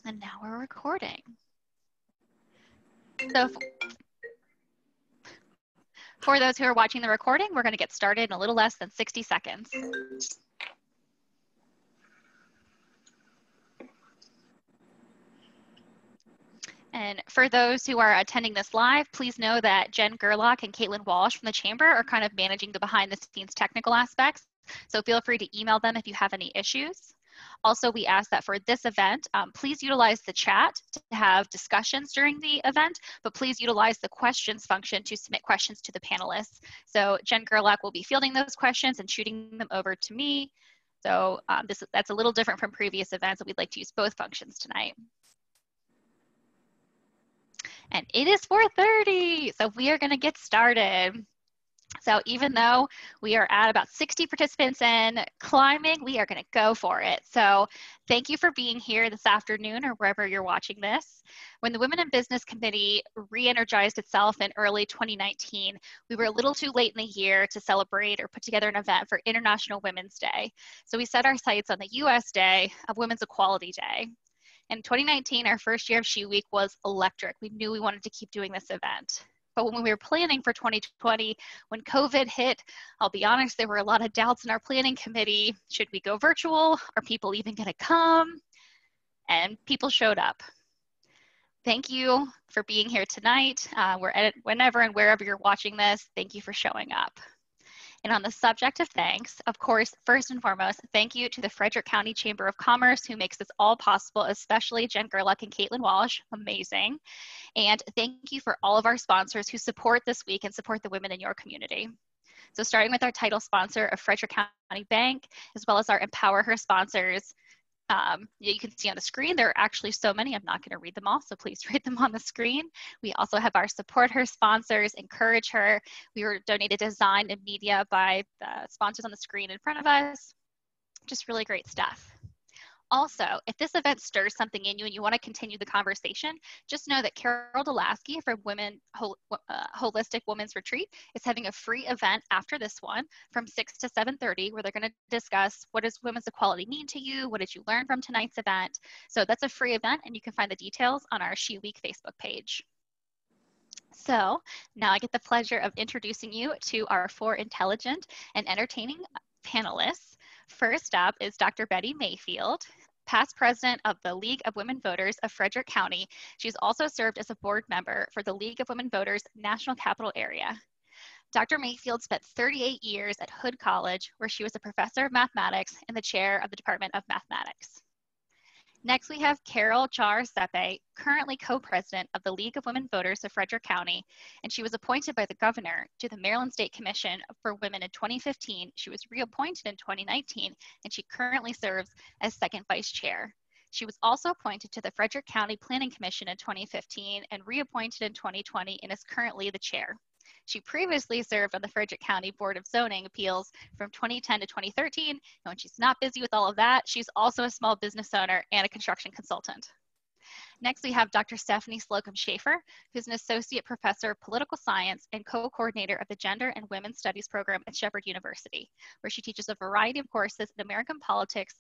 And now we're recording. So for those who are watching the recording, we're going to get started in a little less than 60 seconds. And for those who are attending this live, please know that Jen Gerlach and Caitlin Walsh from the Chamber are kind of managing the behind the scenes technical aspects. So feel free to email them if you have any issues. Also, we ask that for this event, please utilize the chat to have discussions during the event, but please utilize the questions function to submit questions to the panelists. So Jen Gerlach will be fielding those questions and shooting them over to me. So that's a little different from previous events, and we'd like to use both functions tonight. And it is 4:30, so we are going to get started. So even though we are at about 60 participants in climbing, we are going to go for it. So thank you for being here this afternoon or wherever you're watching this. When the Women in Business Committee re-energized itself in early 2019, we were a little too late in the year to celebrate or put together an event for International Women's Day. So we set our sights on the US Day of Women's Equality Day. In 2019, our first year of S.H.E Week was electric. We knew we wanted to keep doing this event. But when we were planning for 2020, when COVID hit, I'll be honest, there were a lot of doubts in our planning committee. Should we go virtual? Are people even going to come? And people showed up. Thank you for being here tonight. Whenever and wherever you're watching this, thank you for showing up. And on the subject of thanks, of course, first and foremost, thank you to the Frederick County Chamber of Commerce who makes this all possible, especially Jen Gerlach and Caitlin Walsh, amazing. And thank you for all of our sponsors who support this week and support the women in your community. So starting with our title sponsor of Frederick County Bank, as well as our Empower Her sponsors. You can see on the screen, there are actually so many, I'm not going to read them all, so please read them on the screen. We also have our Support Her sponsors, Encourage Her. We were donated design and media by the sponsors on the screen in front of us. Just really great stuff. Also, if this event stirs something in you and you want to continue the conversation, just know that Carol Delaski from Holistic Women's Retreat is having a free event after this one from 6 to 7:30 where they're going to discuss what does women's equality mean to you? What did you learn from tonight's event? So that's a free event and you can find the details on our S.H.E Week Facebook page. So now I get the pleasure of introducing you to our 4 intelligent and entertaining panelists. First up is Dr. Betty Mayfield, past president of the League of Women Voters of Frederick County. She's also served as a board member for the League of Women Voters National Capital Area. Dr. Mayfield spent 38 years at Hood College, where she was a professor of mathematics and the chair of the Department of Mathematics. Next, we have Carol Jar Cepe, currently co-president of the League of Women Voters of Frederick County, and she was appointed by the governor to the Maryland State Commission for Women in 2015. She was reappointed in 2019, and she currently serves as second vice chair. She was also appointed to the Frederick County Planning Commission in 2015 and reappointed in 2020 and is currently the chair. She previously served on the Frederick County Board of Zoning Appeals from 2010 to 2013. And when she's not busy with all of that, she's also a small business owner and a construction consultant. Next, we have Dr. Stephanie Slocum-Schaefer, who's an associate professor of political science and co-coordinator of the Gender and Women's Studies program at Shepherd University, where she teaches a variety of courses in American politics,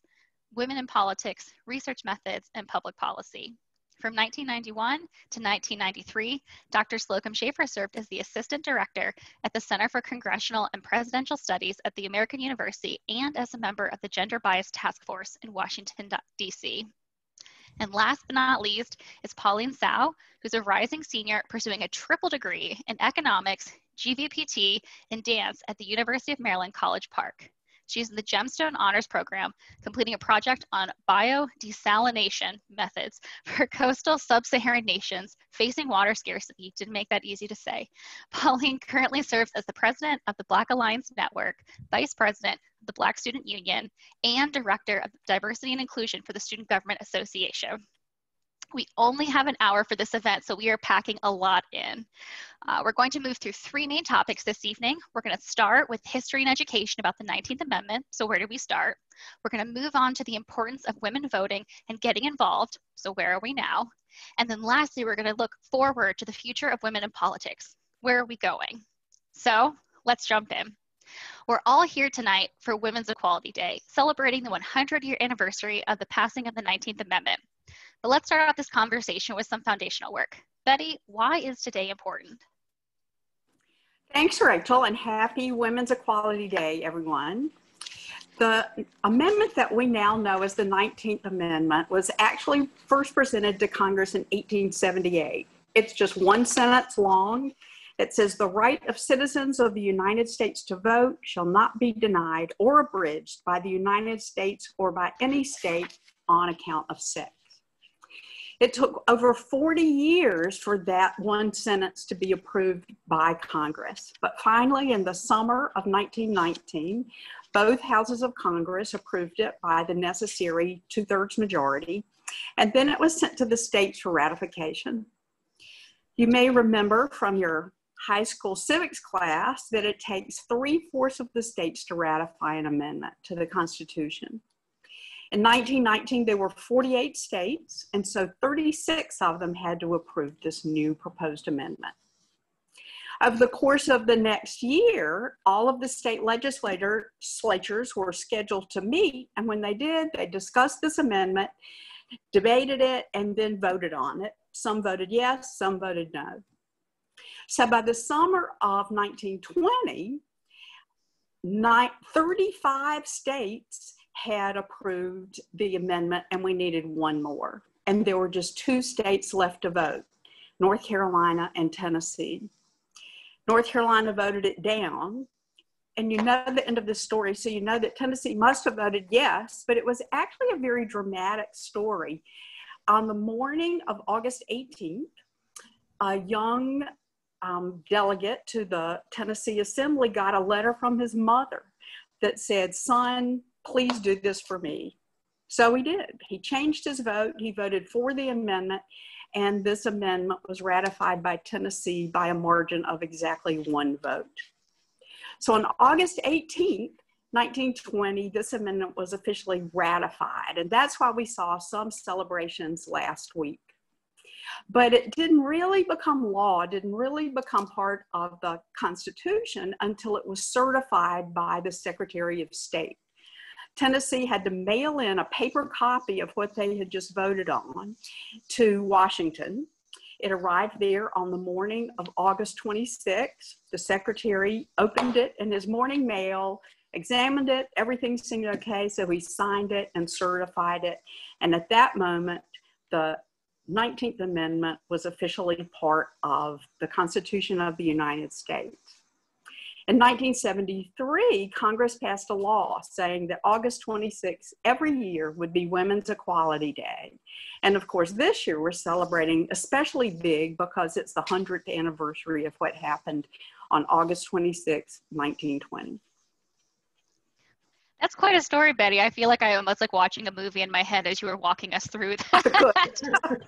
women in politics, research methods, and public policy. From 1991 to 1993, Dr. Slocum-Schaefer served as the Assistant Director at the Center for Congressional and Presidential Studies at the American University and as a member of the Gender Bias Task Force in Washington, D.C. And last but not least is Pauline Tsao, who's a rising senior pursuing a triple degree in economics, GVPT, and dance at the University of Maryland College Park. She's in the Gemstone Honors Program, completing a project on biodesalination methods for coastal sub-Saharan nations facing water scarcity. Didn't make that easy to say. Pauline currently serves as the president of the Black Alliance Network, vice president of the Black Student Union, and director of diversity and inclusion for the Student Government Association. We only have an hour for this event, so we are packing a lot in. We're going to move through 3 main topics this evening. We're going to start with history and education about the 19th Amendment. So where did we start? We're going to move on to the importance of women voting and getting involved. So where are we now? And then lastly, we're going to look forward to the future of women in politics. Where are we going? So let's jump in. We're all here tonight for Women's Equality Day, celebrating the 100-year anniversary of the passing of the 19th Amendment. But let's start out this conversation with some foundational work. Betty, why is today important? Thanks, Rachel, and happy Women's Equality Day, everyone. The amendment that we now know as the 19th Amendment was actually first presented to Congress in 1878. It's just one sentence long. It says, the right of citizens of the United States to vote shall not be denied or abridged by the United States or by any state on account of sex. It took over 40 years for that one sentence to be approved by Congress. But finally, in the summer of 1919, both houses of Congress approved it by the necessary 2/3 majority, and then it was sent to the states for ratification. You may remember from your high school civics class that it takes 3/4 of the states to ratify an amendment to the Constitution. In 1919, there were 48 states, and so 36 of them had to approve this new proposed amendment. Over the course of the next year, all of the state legislatures were scheduled to meet, and when they did, they discussed this amendment, debated it, and then voted on it. Some voted yes, some voted no. So by the summer of 1920, 35 states had approved the amendment, and we needed one more. And there were just 2 states left to vote, North Carolina and Tennessee. North Carolina voted it down, and you know the end of the story, so you know that Tennessee must have voted yes, but it was actually a very dramatic story. On the morning of August 18th, a young delegate to the Tennessee Assembly got a letter from his mother that said, son, please do this for me. So he did. He changed his vote. He voted for the amendment, and this amendment was ratified by Tennessee by a margin of exactly 1 vote. So on August 18th, 1920, this amendment was officially ratified, and that's why we saw some celebrations last week. But it didn't really become law, didn't really become part of the Constitution until it was certified by the Secretary of State. Tennessee had to mail in a paper copy of what they had just voted on to Washington. It arrived there on the morning of August 26th. The secretary opened it in his morning mail, examined it, everything seemed okay, so he signed it and certified it. And at that moment, the 19th Amendment was officially part of the Constitution of the United States. In 1973, Congress passed a law saying that August 26th every year would be Women's Equality Day. And of course, this year we're celebrating especially big because it's the 100th anniversary of what happened on August 26, 1920. That's quite a story, Betty. I feel like I almost like watching a movie in my head as you were walking us through that.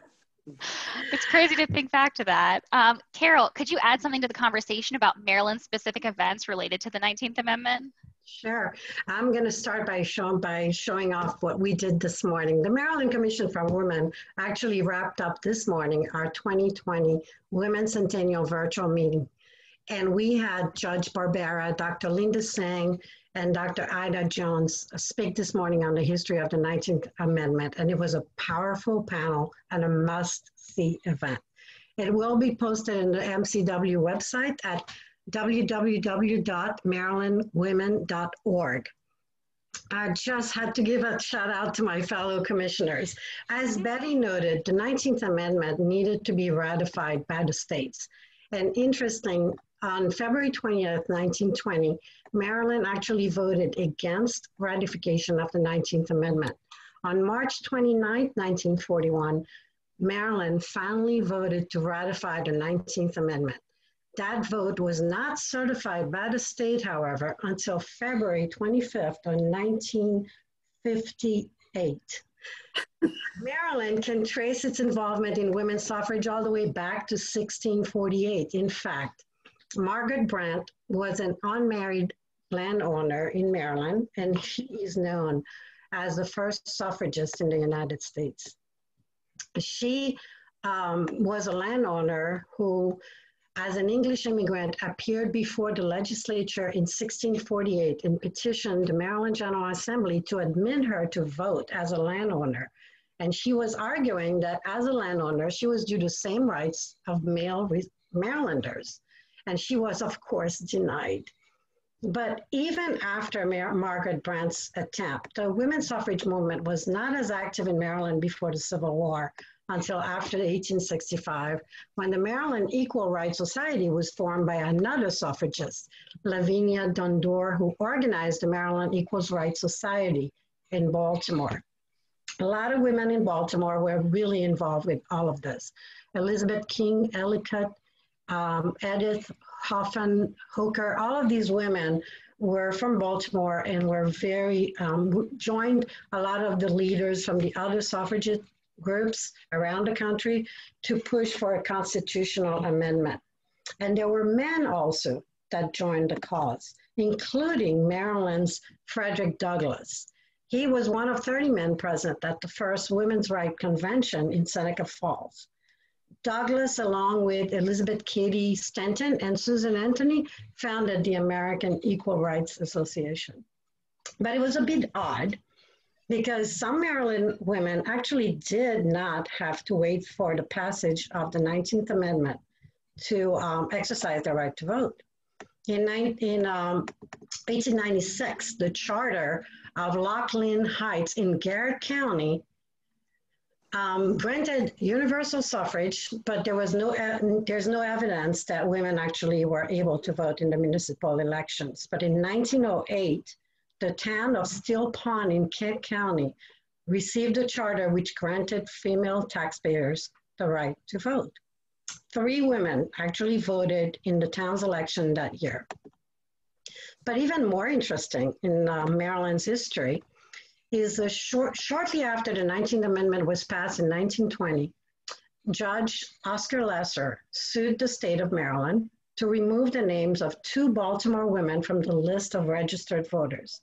It's crazy to think back to that. Carol, could you add something to the conversation about Maryland's specific events related to the 19th Amendment? Sure. I'm going to start by showing off what we did this morning. The Maryland Commission for Women actually wrapped up this morning our 2020 Women's Centennial virtual meeting. And we had Judge Barbera, Dr. Linda Singh, and Dr. Ida Jones speak this morning on the history of the 19th Amendment. And it was a powerful panel and a must-see event. It will be posted in the MCW website at www.marylandwomen.org. I just had to give a shout out to my fellow commissioners. As Betty noted, the 19th Amendment needed to be ratified by the states. And interesting, on February 20th, 1920, Maryland actually voted against ratification of the 19th Amendment. On March 29th, 1941, Maryland finally voted to ratify the 19th Amendment. That vote was not certified by the state, however, until February 25th of 1958. Maryland can trace its involvement in women's suffrage all the way back to 1648. In fact, Margaret Brant was an unmarried landowner in Maryland, and she is known as the first suffragist in the United States. She was a landowner who, as an English immigrant, appeared before the legislature in 1648 and petitioned the Maryland General Assembly to admit her to vote as a landowner. And she was arguing that as a landowner, she was due the same rights of male Marylanders. And she was, of course, denied. But even after Margaret Brandt's attempt, the women's suffrage movement was not as active in Maryland before the Civil War until after 1865, when the Maryland Equal Rights Society was formed by another suffragist, Lavinia Dundor, who organized the Maryland Equal Rights Society in Baltimore. A lot of women in Baltimore were really involved with all of this. Elizabeth King, Ellicott, Edith Hoffman, Hooker, all of these women were from Baltimore and were very, joined a lot of the leaders from the other suffragette groups around the country to push for a constitutional amendment. And there were men also that joined the cause, including Maryland's Frederick Douglass. He was one of 30 men present at the first Women's Rights Convention in Seneca Falls. Douglass, along with Elizabeth Cady Stanton and Susan Anthony, founded the American Equal Rights Association. But it was a bit odd because some Maryland women actually did not have to wait for the passage of the 19th Amendment to exercise their right to vote. In 1896, the charter of Laughlin Heights in Garrett County granted universal suffrage, but there's no evidence that women actually were able to vote in the municipal elections. But in 1908, the town of Steel Pond in Kent County received a charter which granted female taxpayers the right to vote. 3 women actually voted in the town's election that year. But even more interesting in Maryland's history is shortly after the 19th Amendment was passed in 1920, Judge Oscar Lesser sued the state of Maryland to remove the names of 2 Baltimore women from the list of registered voters.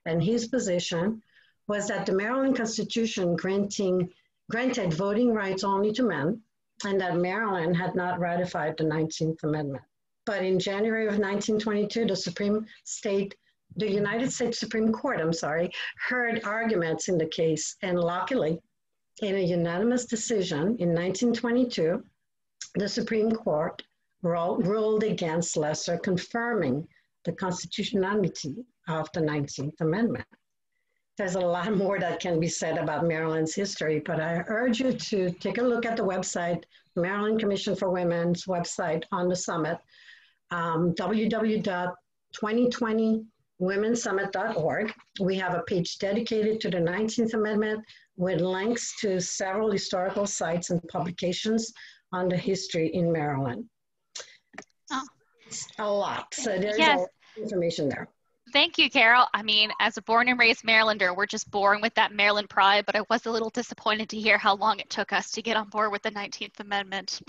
And his position was that the Maryland Constitution granted voting rights only to men, and that Maryland had not ratified the 19th Amendment. But in January of 1922, the United States Supreme Court, heard arguments in the case, and luckily, in a unanimous decision in 1922, the Supreme Court ruled against Lesser, confirming the constitutionality of the 19th Amendment. There's a lot more that can be said about Maryland's history, but I urge you to take a look at the website, Maryland Commission for Women's website on the summit, www.2020womensummit.org. We have a page dedicated to the 19th Amendment with links to several historical sites and publications on the history in Maryland. Oh. A lot. So there's a lot of information there. Thank you, Carol. I mean, as a born and raised Marylander, we're just born with that Maryland pride, but I was a little disappointed to hear how long it took us to get on board with the 19th Amendment.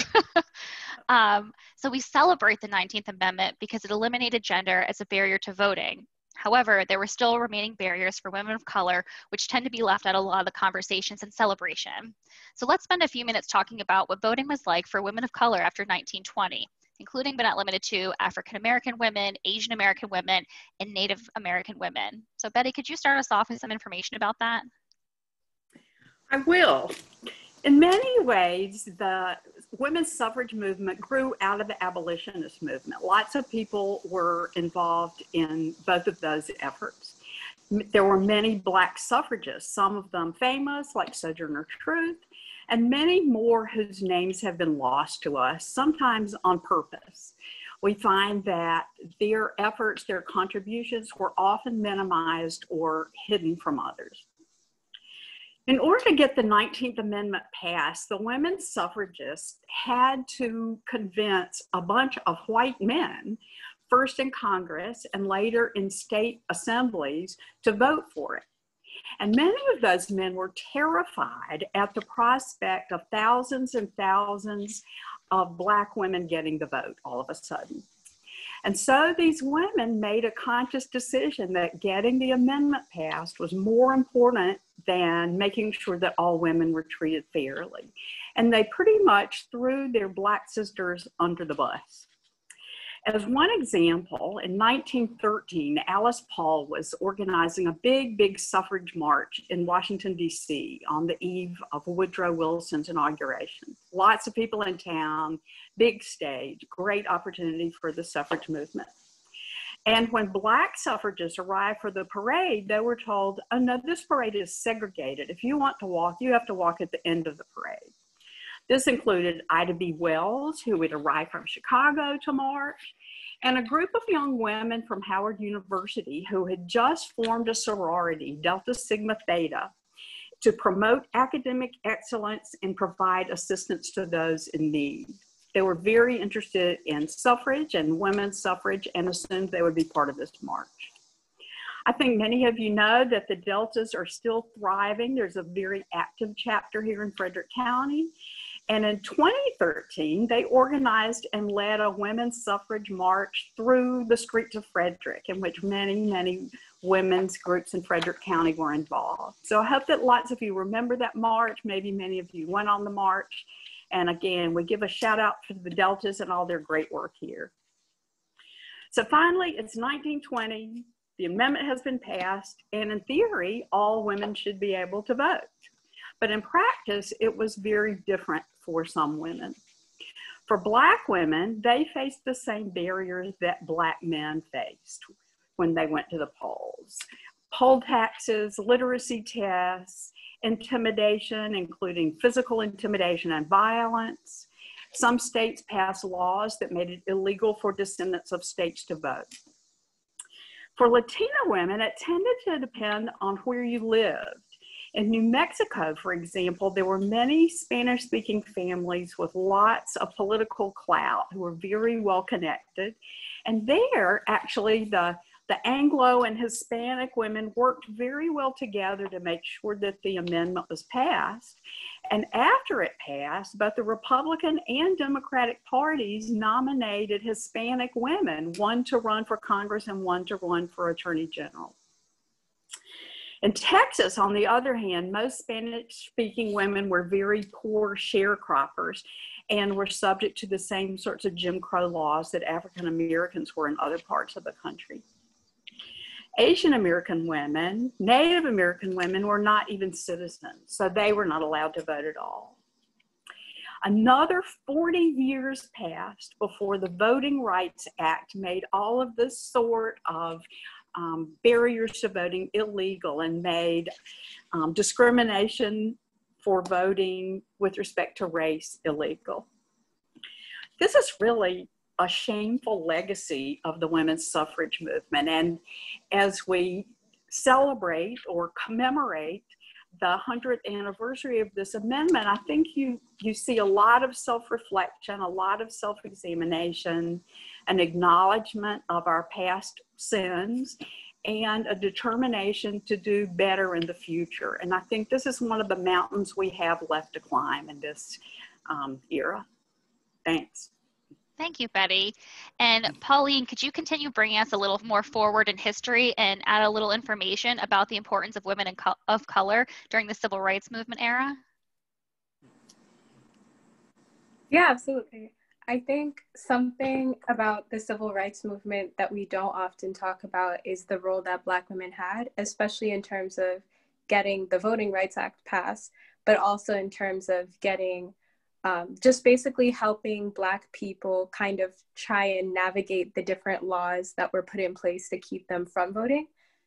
So we celebrate the 19th Amendment because it eliminated gender as a barrier to voting. However, there were still remaining barriers for women of color, which tend to be left out of a lot of the conversations and celebration. So let's spend a few minutes talking about what voting was like for women of color after 1920. Including but not limited to African-American women, Asian American women, and Native American women. So Betty, could you start us off with some information about that? I will. In many ways, the women's suffrage movement grew out of the abolitionist movement. Lots of people were involved in both of those efforts. There were many Black suffragists, some of them famous, like Sojourner Truth, and many more whose names have been lost to us, sometimes on purpose. We find that their efforts, their contributions were often minimized or hidden from others. In order to get the 19th Amendment passed, the women suffragists had to convince a bunch of white men, first in Congress and later in state assemblies, to vote for it. And many of those men were terrified at the prospect of thousands and thousands of Black women getting the vote all of a sudden. And so these women made a conscious decision that getting the amendment passed was more important than making sure that all women were treated fairly. And they pretty much threw their Black sisters under the bus. As one example, in 1913, Alice Paul was organizing a big suffrage march in Washington, D.C. on the eve of Woodrow Wilson's inauguration. Lots of people in town, big stage, great opportunity for the suffrage movement. And when Black suffragists arrived for the parade, they were told, oh no, this parade is segregated. If you want to walk, you have to walk at the end of the parade. This included Ida B. Wells, who had arrived from Chicago to march, and a group of young women from Howard University who had just formed a sorority, Delta Sigma Theta, to promote academic excellence and provide assistance to those in need. They were very interested in suffrage and women's suffrage and assumed they would be part of this march. I think many of you know that the Deltas are still thriving. There's a very active chapter here in Frederick County. And in 2013, they organized and led a women's suffrage march through the streets of Frederick, in which many women's groups in Frederick County were involved. So I hope that lots of you remember that march. Maybe many of you went on the march. And again, we give a shout out to the Deltas and all their great work here. So finally, it's 1920. The amendment has been passed, and in theory, all women should be able to vote. But in practice, it was very different for some women. For Black women, they faced the same barriers that Black men faced when they went to the polls. Poll taxes, literacy tests, intimidation, including physical intimidation and violence. Some states passed laws that made it illegal for descendants of states to vote. For Latina women, it tended to depend on where you lived. In New Mexico, for example, there were many Spanish-speaking families with lots of political clout who were very well connected. And there, actually, the Anglo and Hispanic women worked very well together to make sure that the amendment was passed. And after it passed, both the Republican and Democratic parties nominated Hispanic women, one to run for Congress and one to run for Attorney General. In Texas, on the other hand, most Spanish-speaking women were very poor sharecroppers and were subject to the same sorts of Jim Crow laws that African Americans were in other parts of the country. Asian American women, Native American women were not even citizens, so they were not allowed to vote at all. Another 40 years passed before the Voting Rights Act made all of this sort of barriers to voting illegal and made discrimination for voting with respect to race illegal. This is really a shameful legacy of the women's suffrage movement. And as we celebrate or commemorate the 100th anniversary of this amendment, I think you see a lot of self-reflection, a lot of self-examination, an acknowledgement of our past sins, and a determination to do better in the future. And I think this is one of the mountains we have left to climb in this era. Thanks. Thank you, Betty. And Pauline, could you continue bringing us a little more forward in history and add a little information about the importance of women of color during the Civil Rights Movement era? Yeah, absolutely. I think something about the Civil Rights Movement that we don't often talk about is the role that Black women had, especially in terms of getting the Voting Rights Act passed, but also in terms of getting just basically helping Black people kind of try and navigate the different laws that were put in place to keep them from voting.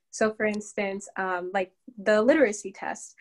So for instance, like the literacy test,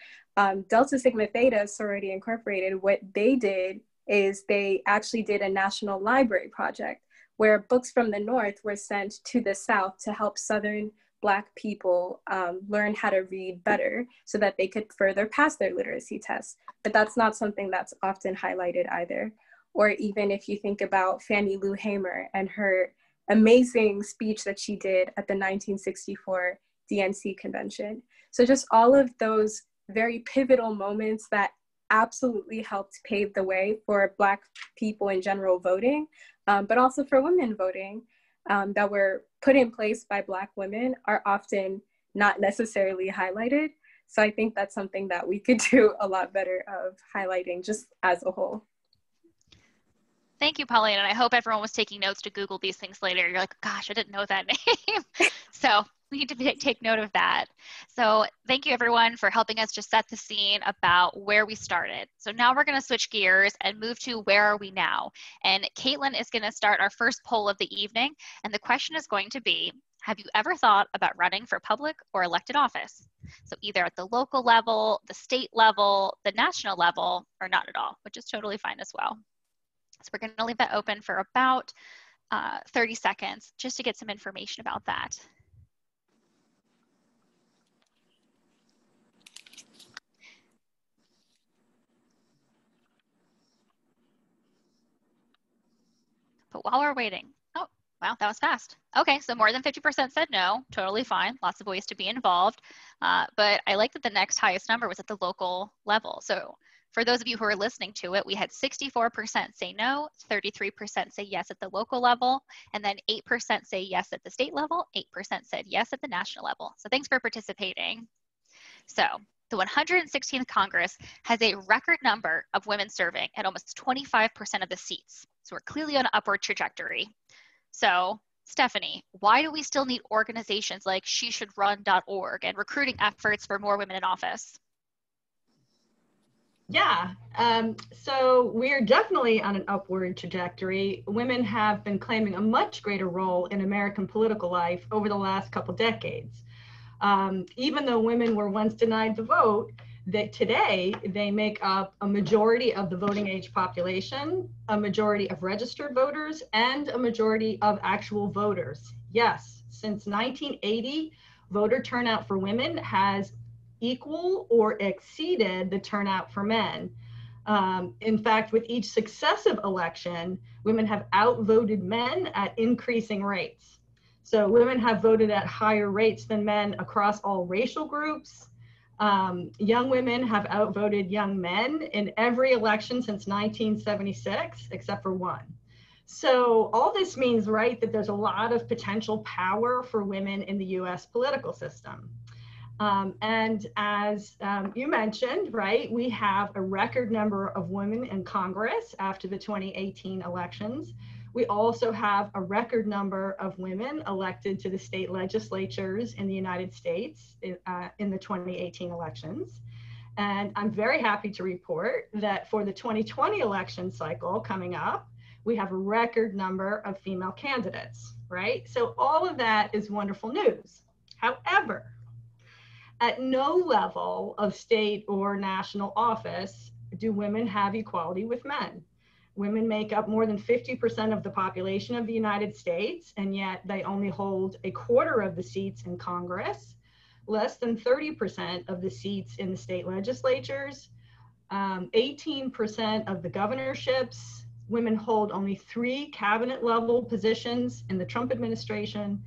Delta Sigma Theta Sorority Incorporated, what they did is they actually did a national library project where books from the North were sent to the South to help Southern Black people learn how to read better so that they could further pass their literacy tests. But that's not something that's often highlighted either. Or even if you think about Fannie Lou Hamer and her amazing speech that she did at the 1964 DNC convention. So just all of those very pivotal moments that absolutely helped pave the way for Black people in general voting, but also for women voting, that were put in place by Black women are often not necessarily highlighted. So I think that's something that we could do a lot better of highlighting just as a whole. Thank you, Pauline. And I hope everyone was taking notes to Google these things later. You're like, gosh, I didn't know that name. So we need to take note of that. So thank you, everyone, for helping us just set the scene about where we started. So now we're going to switch gears and move to where are we now? And Caitlin is going to start our first poll of the evening. And the question is going to be, have you ever thought about running for public or elected office? So either at the local level, the state level, the national level, or not at all, which is totally fine as well. So we're going to leave that open for about 30 seconds just to get some information about that. But while we're waiting, oh, wow, that was fast. Okay, so more than 50% said no, totally fine. Lots of ways to be involved. But I like that the next highest number was at the local level. So for those of you who are listening to it, we had 64% say no, 33% say yes at the local level, and then 8% say yes at the state level, 8% said yes at the national level. So thanks for participating. So the 116th Congress has a record number of women serving at almost 25% of the seats. So we're clearly on an upward trajectory. So Stephanie, why do we still need organizations like SheShouldRun.org and recruiting efforts for more women in office? Yeah, so we're definitely on an upward trajectory. Women have been claiming a much greater role in American political life over the last couple decades. Even though women were once denied the vote, that today they make up a majority of the voting age population, a majority of registered voters, and a majority of actual voters. Yes, since 1980, voter turnout for women has equal or exceeded the turnout for men. In fact, with each successive election, women have outvoted men at increasing rates. So women have voted at higher rates than men across all racial groups. Young women have outvoted young men in every election since 1976, except for one. So all this means, right, that there's a lot of potential power for women in the US political system. And as you mentioned, right, we have a record number of women in Congress after the 2018 elections. We also have a record number of women elected to the state legislatures in the United States in the 2018 elections. And I'm very happy to report that for the 2020 election cycle coming up, we have a record number of female candidates, right? So all of that is wonderful news. However, at no level of state or national office do women have equality with men. Women make up more than 50% of the population of the United States, and yet they only hold a quarter of the seats in Congress, less than 30% of the seats in the state legislatures, 18% of the governorships. Women hold only 3 cabinet level positions in the Trump administration,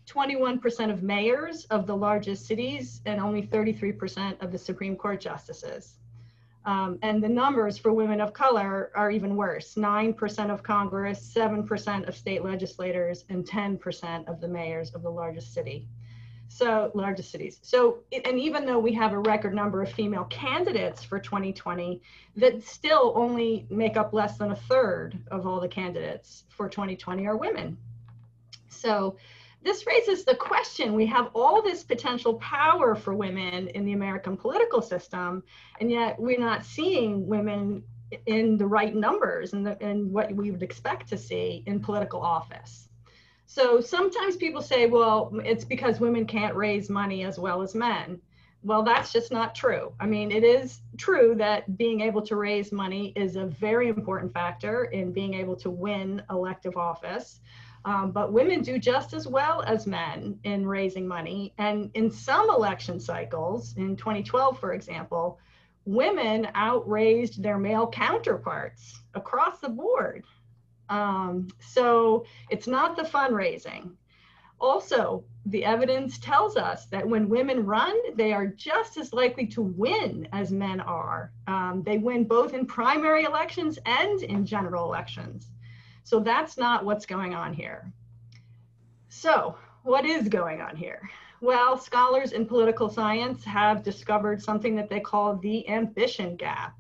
21% of mayors of the largest cities, and only 33% of the Supreme Court justices. And the numbers for women of color are even worse. 9% of Congress, 7% of state legislators, and 10% of the mayors of the largest cities. So, and even though we have a record number of female candidates for 2020, that still only make up less than a third of all the candidates for 2020 are women. So this raises the question, we have all this potential power for women in the American political system, and yet we're not seeing women in the right numbers and what we would expect to see in political office. So sometimes people say, well, it's because women can't raise money as well as men. Well, that's just not true. I mean, it is true that being able to raise money is a very important factor in being able to win elective office. But women do just as well as men in raising money. And in some election cycles, in 2012, for example, women outraised their male counterparts across the board. So it's not the fundraising. Also, the evidence tells us that when women run, they are just as likely to win as men are. They win both in primary elections and in general elections. So that's not what's going on here. So what is going on here? Well, scholars in political science have discovered something that they call the ambition gap.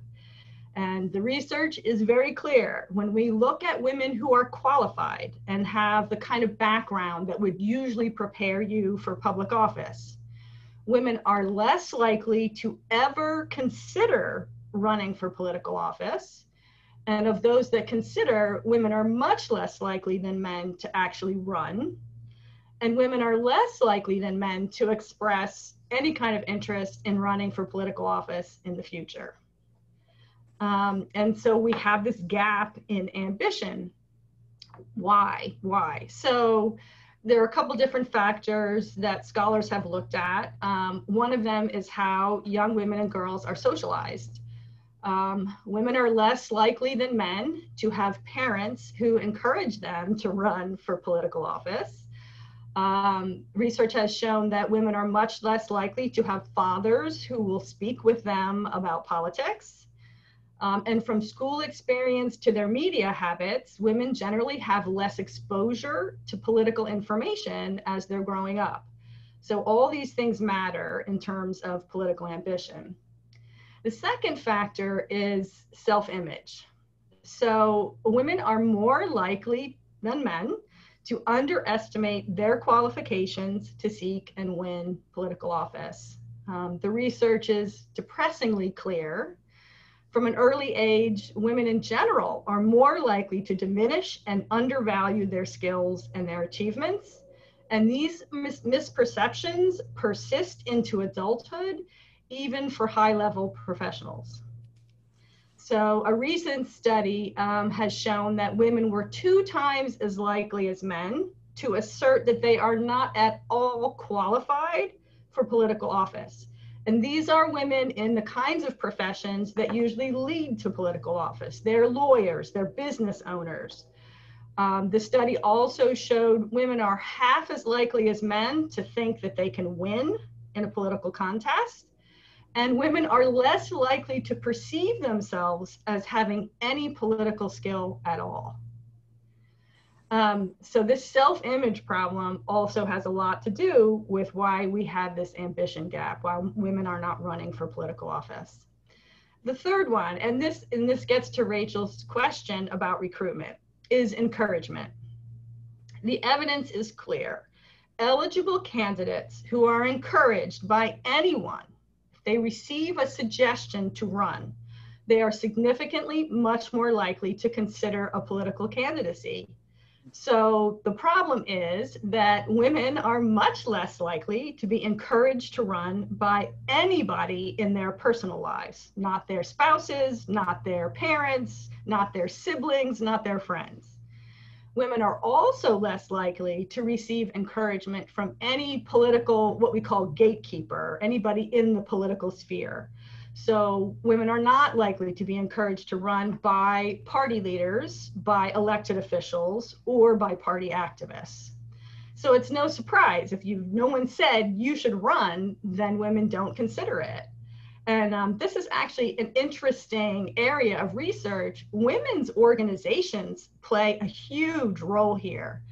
And the research is very clear. When we look at women who are qualified and have the kind of background that would usually prepare you for public office, women are less likely to ever consider running for political office. And of those that consider, women are much less likely than men to actually run. And women are less likely than men to express any kind of interest in running for political office in the future. And so we have this gap in ambition. Why? So there are a couple different factors that scholars have looked at. One of them is how young women and girls are socialized. Women are less likely than men to have parents who encourage them to run for political office. Research has shown that women are much less likely to have fathers who will speak with them about politics. And from school experience to their media habits, women generally have less exposure to political information as they're growing up. So all these things matter in terms of political ambition. The second factor is self-image. So women are more likely than men to underestimate their qualifications to seek and win political office. The research is depressingly clear. From an early age, women in general are more likely to diminish and undervalue their skills and their achievements. And these misperceptions persist into adulthood, even for high-level professionals. So a recent study has shown that women were 2 times as likely as men to assert that they are not at all qualified for political office. And these are women in the kinds of professions that usually lead to political office. They're lawyers, they're business owners. The study also showed women are half as likely as men to think that they can win in a political contest. And women are less likely to perceive themselves as having any political skill at all. So this self-image problem also has a lot to do with why we have this ambition gap, why women are not running for political office. The third one, and this gets to Rachel's question about recruitment, is encouragement. The evidence is clear. Eligible candidates who are encouraged by anyone, if they receive a suggestion to run, they are significantly much more likely to consider a political candidacy. So the problem is that women are much less likely to be encouraged to run by anybody in their personal lives, not their spouses, not their parents, not their siblings, not their friends. Women are also less likely to receive encouragement from any political, what we call gatekeeper, anybody in the political sphere. So women are not likely to be encouraged to run by party leaders, by elected officials, or by party activists. So it's no surprise if no one said you should run, then women don't consider it. And this is actually an interesting area of research. Women's organizations play a huge role here.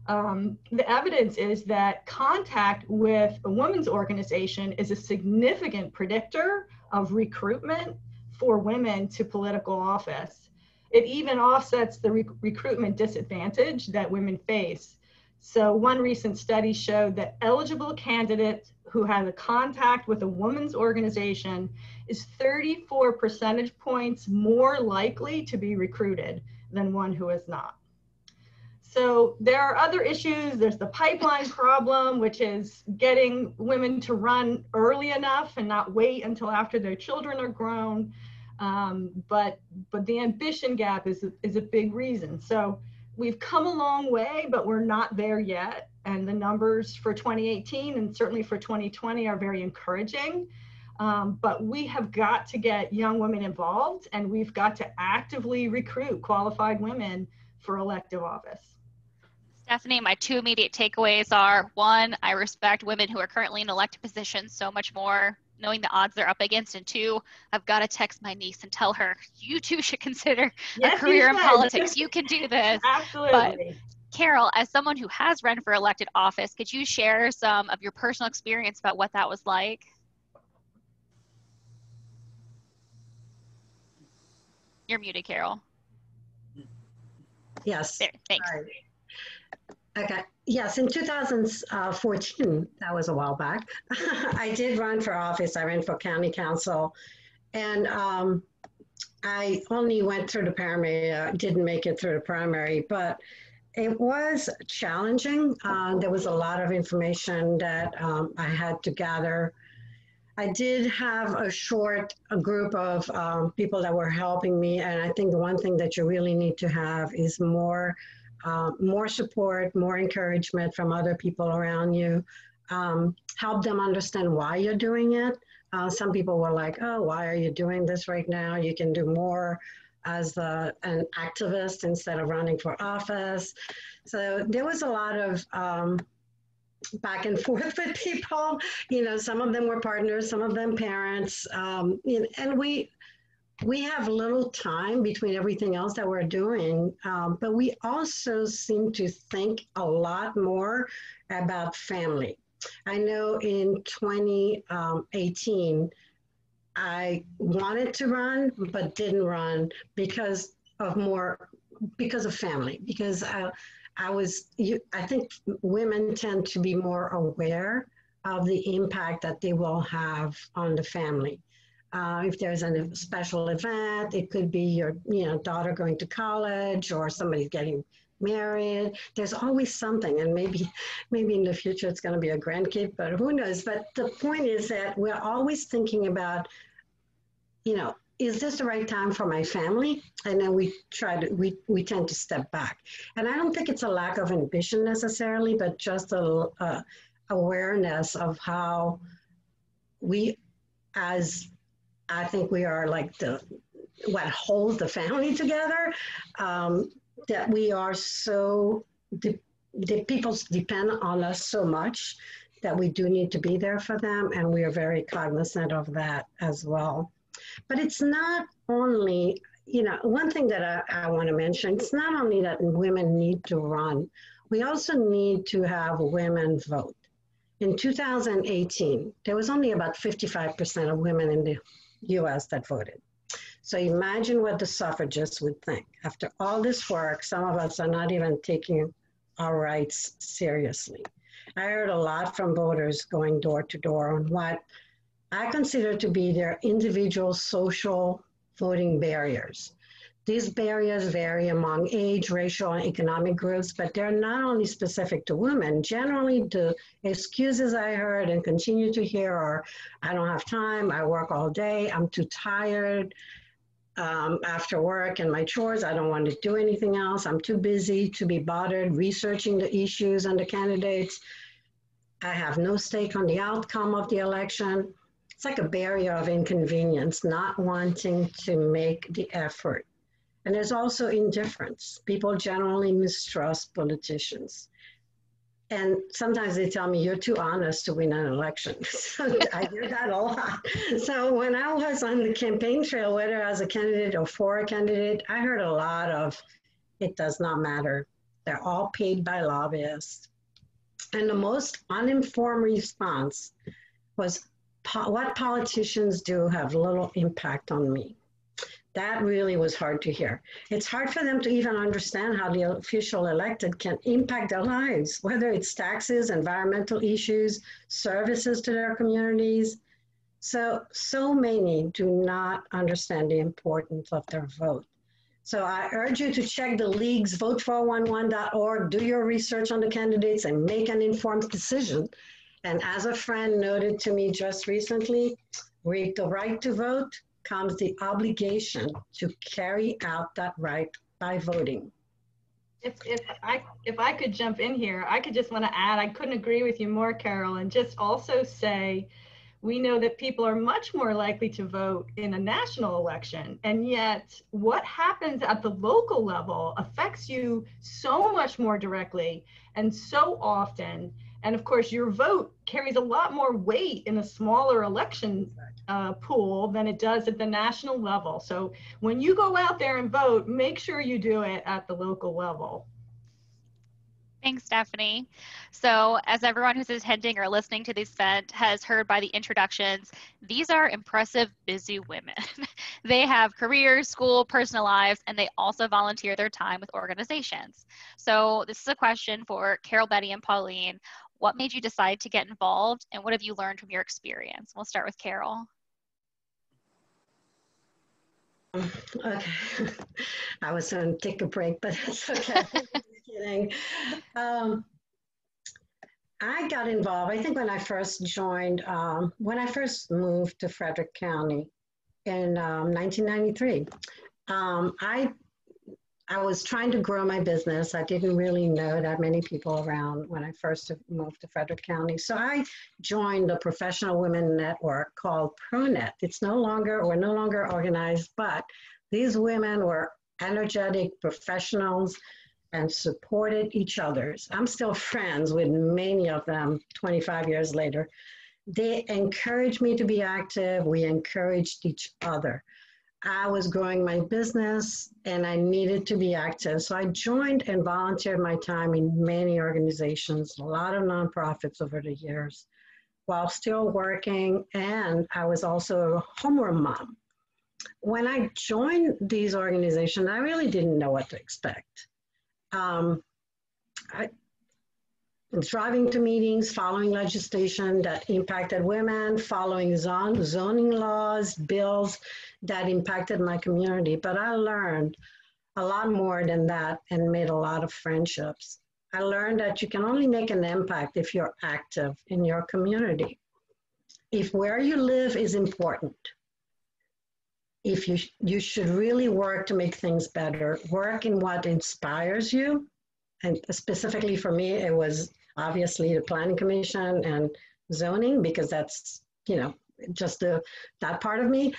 The evidence is that contact with a women's organization is a significant predictor of recruitment for women to political office. It even offsets the recruitment disadvantage that women face. So one recent study showed that eligible candidates who have a contact with a women's organization is 34 percentage points more likely to be recruited than one who is not. So there are other issues. There's the pipeline problem, which is getting women to run early enough and not wait until after their children are grown. But the ambition gap is a big reason. So we've come a long way, but we're not there yet. And the numbers for 2018 and certainly for 2020 are very encouraging. But we have got to get young women involved, and we've got to actively recruit qualified women for elective office. Stephanie, my 2 immediate takeaways are: 1, I respect women who are currently in elected positions so much more, knowing the odds they're up against. And 2, I've got to text my niece and tell her, you too should consider a career in politics. You can do this. Absolutely. But Carol, as someone who has run for elected office, could you share some of your personal experience about what that was like? You're muted, Carol. Yes. There, thanks. Sorry. Okay. Yes, in 2014, that was a while back, I did run for office. I ran for county council, and I only went through the primary, didn't make it through the primary, but it was challenging. There was a lot of information that I had to gather. I did have a group of people that were helping me, and I think the one thing that you really need to have is more support, more encouragement from other people around you. Help them understand why you're doing it. Some people were like, oh, why are you doing this right now? You can do more as an activist instead of running for office. So there was a lot of back and forth with people. You know, some of them were partners, some of them parents. And we have little time between everything else that we're doing, but we also seem to think a lot more about family. I know in 2018, I wanted to run, but didn't run because of family, because I think women tend to be more aware of the impact that they will have on the family. If there's a special event, it could be your daughter going to college or somebody's getting married. There's always something, and maybe in the future it's going to be a grandkid, but who knows? But the point is that we're always thinking about, is this the right time for my family? And then we tend to step back. And I don't think it's a lack of ambition necessarily, but just a awareness of how I think we are like what holds the family together, that we are so, the people depend on us so much that we do need to be there for them. And we are very cognizant of that as well. But it's not only, one thing that I want to mention, it's not only that women need to run, we also need to have women vote. In 2018, there was only about 55% of women in the US that voted. So imagine what the suffragists would think. After all this work, some of us are not even taking our rights seriously. I heard a lot from voters going door to door on what I consider to be their individual social voting barriers. These barriers vary among age, racial, and economic groups, but they're not only specific to women. Generally, the excuses I heard and continue to hear are, I don't have time, I work all day, I'm too tired after work and my chores, I don't want to do anything else, I'm too busy to be bothered researching the issues and the candidates, I have no stake on the outcome of the election. It's like a barrier of inconvenience, not wanting to make the effort. And there's also indifference. People generally mistrust politicians. And sometimes they tell me, you're too honest to win an election. So I hear that a lot. So when I was on the campaign trail, whether as a candidate or for a candidate, I heard a lot of, it does not matter. They're all paid by lobbyists. And the most uninformed response was, what politicians do have little impact on me. That really was hard to hear. It's hard for them to even understand how the official elected can impact their lives, whether it's taxes, environmental issues, services to their communities. So many do not understand the importance of their vote. So I urge you to check the league's vote411.org, do your research on the candidates and make an informed decision. And as a friend noted to me just recently, with the right to vote comes the obligation to carry out that right by voting. If I could jump in here, I could just want to add, I couldn't agree with you more, Carol, and just also say, we know that people are much more likely to vote in a national election, and yet what happens at the local level affects you so much more directly and so often. And of course, your vote carries a lot more weight in a smaller election pool than it does at the national level. So when you go out there and vote, make sure you do it at the local level. Thanks, Stephanie. So, as everyone who's attending or listening to this event has heard by the introductions, these are impressive, busy women. They have careers, school, personal lives, and they also volunteer their time with organizations. So, this is a question for Carol, Betty, and Pauline. What made you decide to get involved, and what have you learned from your experience? We'll start with Carol. Okay. I was going to take a break, but that's okay. Just kidding. I got involved, I think when I first joined, when I first moved to Frederick County in 1993. I was trying to grow my business. I didn't really know that many people around when I first moved to Frederick County. So I joined a professional women network called ProNet. We're no longer organized, but these women were energetic professionals and supported each other. I'm still friends with many of them 25 years later. They encouraged me to be active. We encouraged each other. I was growing my business and I needed to be active. So I joined and volunteered my time in many organizations, a lot of nonprofits over the years, while still working. And I was also a homework mom. When I joined these organizations, I really didn't know what to expect. Driving to meetings, following legislation that impacted women, following zoning laws, bills that impacted my community. But I learned a lot more than that and made a lot of friendships. I learned that you can only make an impact if you're active in your community. If where you live is important, if you should really work to make things better, work in what inspires you. And specifically for me, it was obviously the Planning Commission and zoning, because that's, just that part of me.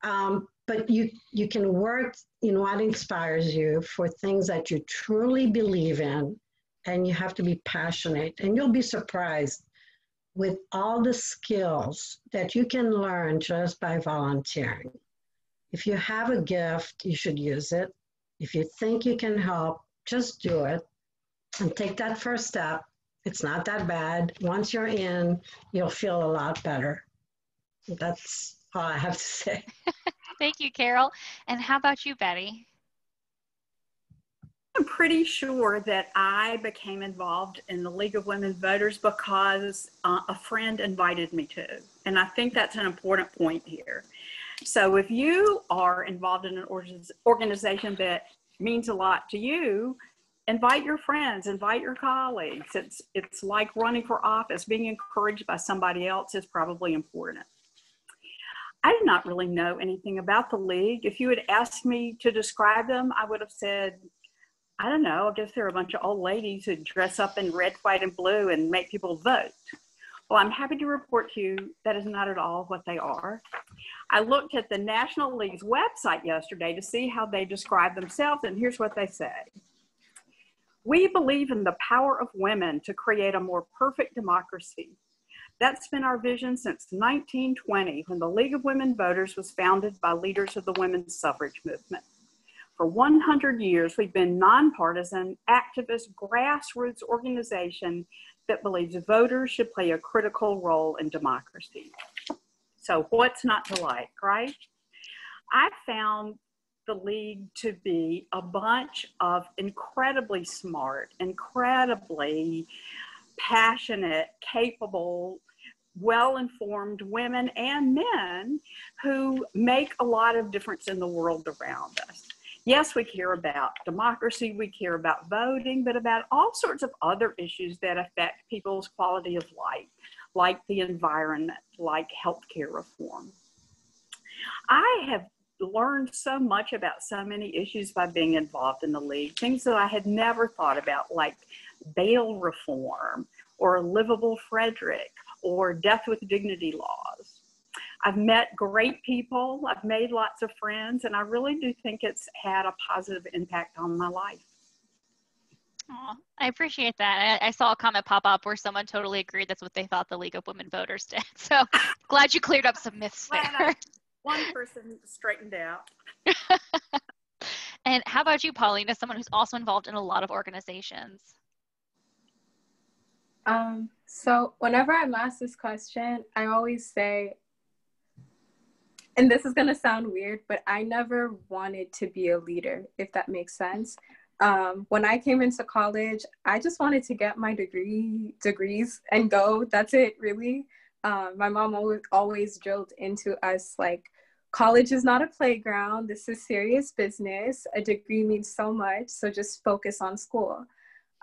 But you can work in what inspires you for things that you truly believe in, and you have to be passionate. And you'll be surprised with all the skills that you can learn just by volunteering. If you have a gift, you should use it. If you think you can help, just do it and take that first step. It's not that bad. Once you're in, you'll feel a lot better. That's all I have to say. Thank you, Carol. And how about you, Betty? I'm pretty sure that I became involved in the League of Women Voters because a friend invited me to. And I think that's an important point here. So if you are involved in an organization that means a lot to you, invite your friends, invite your colleagues. It's like running for office. Being encouraged by somebody else is probably important. I did not really know anything about the League. If you had asked me to describe them, I would have said, I don't know, I guess they're a bunch of old ladies who dress up in red, white, and blue and make people vote. Well, I'm happy to report to you that is not at all what they are. I looked at the National League's website yesterday to see how they describe themselves, and here's what they say. We believe in the power of women to create a more perfect democracy. That's been our vision since 1920, when the League of Women Voters was founded by leaders of the women's suffrage movement. For 100 years, we've been nonpartisan, activist, grassroots organization that believes voters should play a critical role in democracy. So what's not to like, right? I found the League to be a bunch of incredibly smart, incredibly passionate, capable, well-informed women and men who make a lot of difference in the world around us. Yes, we care about democracy, we care about voting, but about all sorts of other issues that affect people's quality of life, like the environment, like healthcare reform. I have learned so much about so many issues by being involved in the League, things that I had never thought about, like bail reform or livable Frederick or death with dignity laws. I've met great people, I've made lots of friends, and I really do think it's had a positive impact on my life. Oh, I appreciate that. I saw a comment pop up where someone totally agreed that's what they thought the League of Women Voters did. So glad you cleared up some myths there. One person straightened out. And how about you, Pauline, as someone who's also involved in a lot of organizations? So whenever I'm asked this question, I always say, and this is going to sound weird, but I never wanted to be a leader, if that makes sense. When I came into college, I just wanted to get my degrees and go. That's it, really. My mom always drilled into us, like, college is not a playground. This is serious business. A degree means so much, so just focus on school.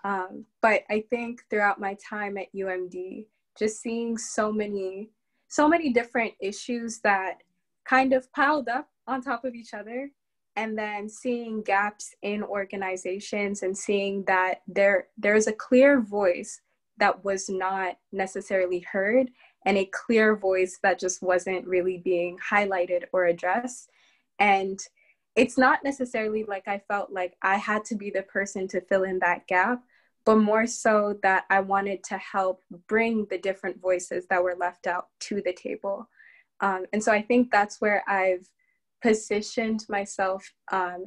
But I think throughout my time at UMD, just seeing so many different issues that kind of piled up on top of each other, and then seeing gaps in organizations and seeing that there's a clear voice that was not necessarily heard, and a clear voice that just wasn't really being highlighted or addressed. And it's not necessarily like I felt like I had to be the person to fill in that gap, but more so that I wanted to help bring the different voices that were left out to the table. And so I think that's where I've positioned myself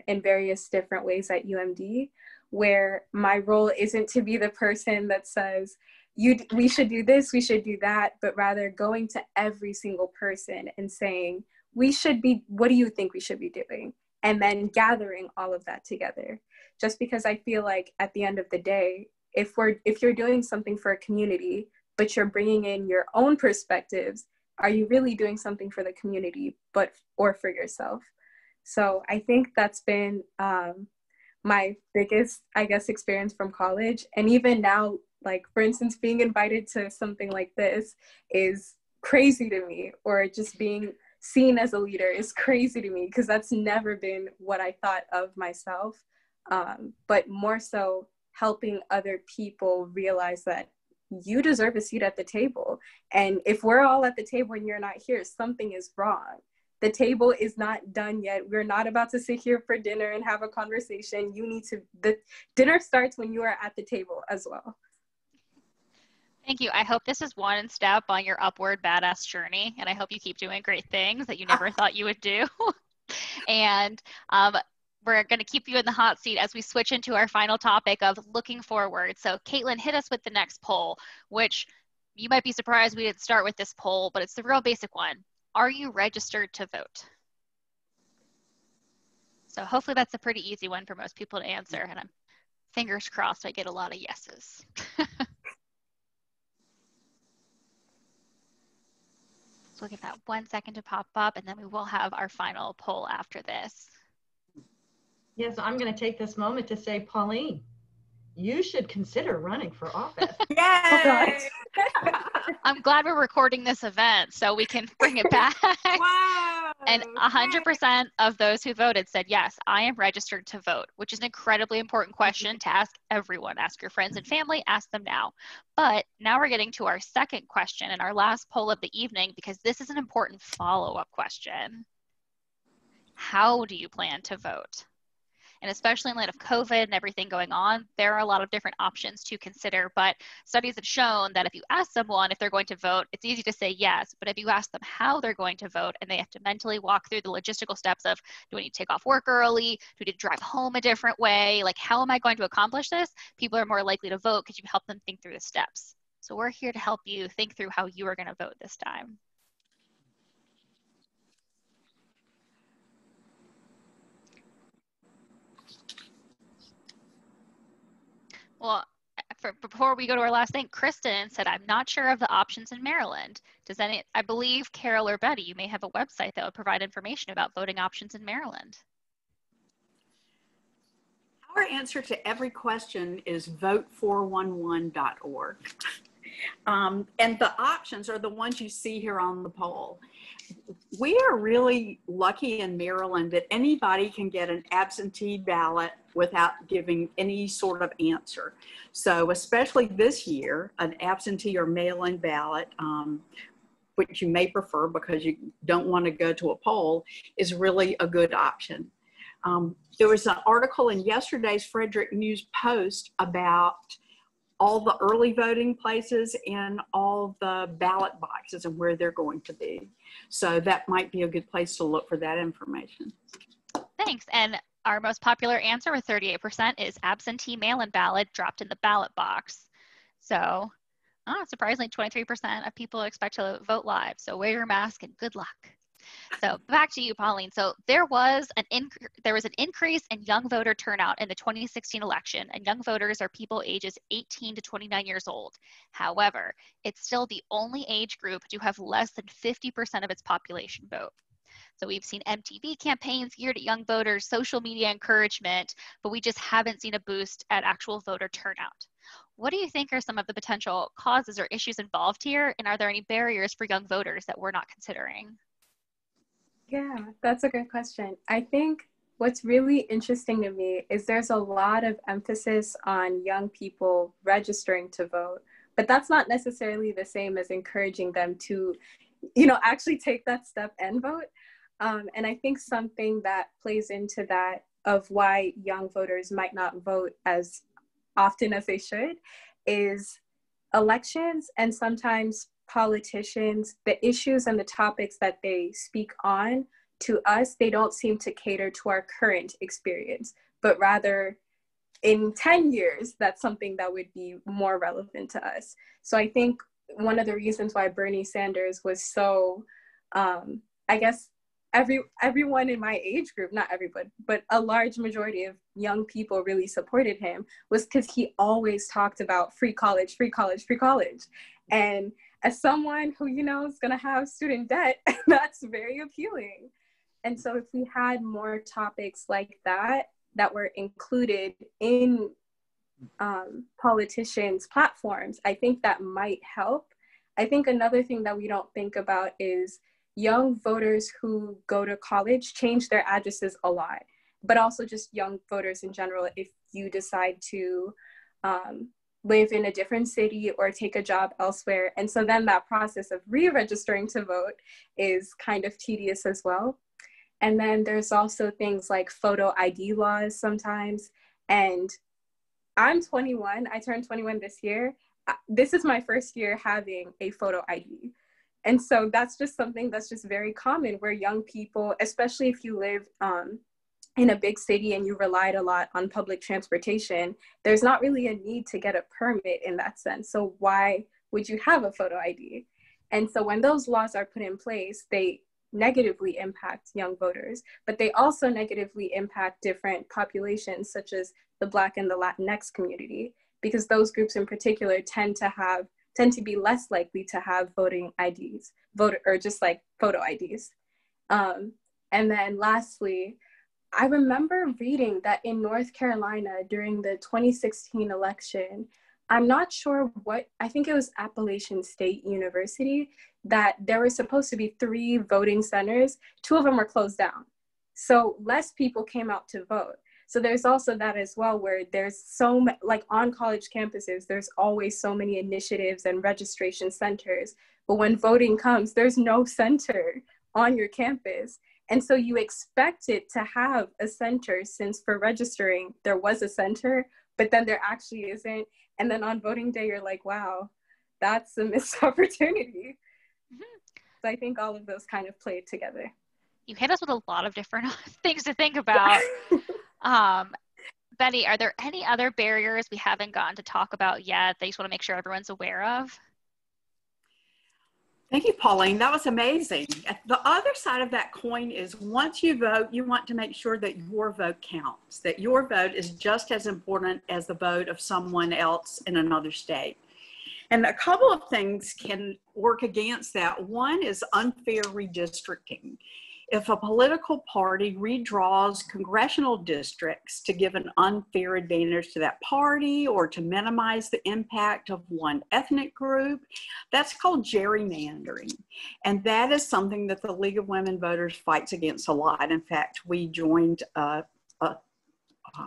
in various different ways at UMD, where my role isn't to be the person that says, we should do this, we should do that, but rather going to every single person and saying, what do you think we should be doing? And then gathering all of that together. Just because I feel like at the end of the day, if you're doing something for a community, but you're bringing in your own perspectives, are you really doing something for the community, or for yourself? So I think that's been my biggest, I guess, experience from college. And even now, like, for instance, being invited to something like this is crazy to me, or just being seen as a leader is crazy to me, because that's never been what I thought of myself. But more so helping other people realize that you deserve a seat at the table. And if we're all at the table and you're not here, something is wrong. The table is not done yet. We're not about to sit here for dinner and have a conversation. The dinner starts when you are at the table as well. Thank you. I hope this is one step on your upward badass journey, and I hope you keep doing great things that you never thought you would do. And we're going to keep you in the hot seat as we switch into our final topic of looking forward. So Caitlin, hit us with the next poll, which you might be surprised we didn't start with this poll, but it's the real basic one. Are you registered to vote? So hopefully that's a pretty easy one for most people to answer, and I'm fingers crossed I get a lot of yeses. So we'll give that 1 second to pop up, and then we will have our final poll after this. Yes, I'm going to take this moment to say, Pauline, you should consider running for office. Yay! I'm glad we're recording this event so we can bring it back. Wow! And 100% of those who voted said, yes, I am registered to vote, which is an incredibly important question to ask everyone. Ask your friends and family, ask them now. But now we're getting to our second question and our last poll of the evening, because this is an important follow-up question. How do you plan to vote? And especially in light of COVID and everything going on, there are a lot of different options to consider. But studies have shown that if you ask someone if they're going to vote, it's easy to say yes. But if you ask them how they're going to vote, and they have to mentally walk through the logistical steps of, do I need to take off work early? Do I need to drive home a different way? Like, how am I going to accomplish this? People are more likely to vote because you help them think through the steps. So we're here to help you think through how you are going to vote this time. Well, before we go to our last thing, Kristen said, I'm not sure of the options in Maryland. I believe Carol or Betty, you may have a website that would provide information about voting options in Maryland. Our answer to every question is vote411.org. And the options are the ones you see here on the poll. We are really lucky in Maryland that anybody can get an absentee ballot without giving any sort of answer. So especially this year, an absentee or mail-in ballot, which you may prefer because you don't want to go to a poll, is really a good option. There was an article in yesterday's Frederick News Post about all the early voting places and all the ballot boxes and where they're going to be. So that might be a good place to look for that information. Thanks. And our most popular answer with 38% is absentee mail-in ballot dropped in the ballot box. So Surprisingly, 23% of people expect to vote live. So wear your mask and good luck. So back to you, Pauline. So there was an increase in young voter turnout in the 2016 election, and young voters are people ages 18 to 29 years old. However, it's still the only age group to have less than 50% of its population vote. So we've seen MTV campaigns geared at young voters, social media encouragement, but we just haven't seen a boost at actual voter turnout. What do you think are some of the potential causes or issues involved here? And are there any barriers for young voters that we're not considering? Yeah, that's a good question. I think what's really interesting to me is there's a lot of emphasis on young people registering to vote, but that's not necessarily the same as encouraging them to, actually take that step and vote. And I think something that plays into that of why young voters might not vote as often as they should is elections and sometimes politicians, the issues and the topics that they speak on to us, they don't seem to cater to our current experience, but rather in 10 years, that's something that would be more relevant to us. So I think one of the reasons why Bernie Sanders was so, I guess, everyone in my age group, not everyone, but a large majority of young people really supported him was because he always talked about free college, free college, free college. And as someone who, is going to have student debt, that's very appealing. And so if we had more topics like that were included in politicians' platforms, I think that might help. I think another thing that we don't think about is young voters who go to college change their addresses a lot, but also just young voters in general. If you decide to live in a different city or take a job elsewhere. And so then that process of re-registering to vote is kind of tedious as well. And then there's also things like photo ID laws sometimes. And I'm 21, I turned 21 this year. This is my first year having a photo ID. And so that's just something that's just very common where young people, especially if you live in a big city and you relied a lot on public transportation, there's not really a need to get a permit in that sense. So why would you have a photo ID? And so when those laws are put in place, they negatively impact young voters, but they also negatively impact different populations such as the Black and the Latinx community, because those groups in particular tend to be less likely to have voting IDs, or just like photo IDs. And then lastly, I remember reading that in North Carolina during the 2016 election, I'm not sure I think it was Appalachian State University, that there were supposed to be 3 voting centers. 2 of them were closed down. So less people came out to vote. So there's also that as well, where there's like on college campuses, there's always so many initiatives and registration centers. But when voting comes, there's no center on your campus. And so you expect it to have a center, since for registering, there was a center, but then there actually isn't. And then on voting day, you're like, wow, that's a missed opportunity. Mm-hmm. So I think all of those kind of played together. You hit us with a lot of different things to think about. Betty, are there any other barriers we haven't gotten to talk about yet that you just want to make sure everyone's aware of? Thank you, Pauline. That was amazing. The other side of that coin is once you vote, you want to make sure that your vote counts, that your vote is just as important as the vote of someone else in another state. And a couple of things can work against that. One is unfair redistricting. If a political party redraws congressional districts to give an unfair advantage to that party or to minimize the impact of one ethnic group, that's called gerrymandering. And that is something that the League of Women Voters fights against a lot. In fact, we joined a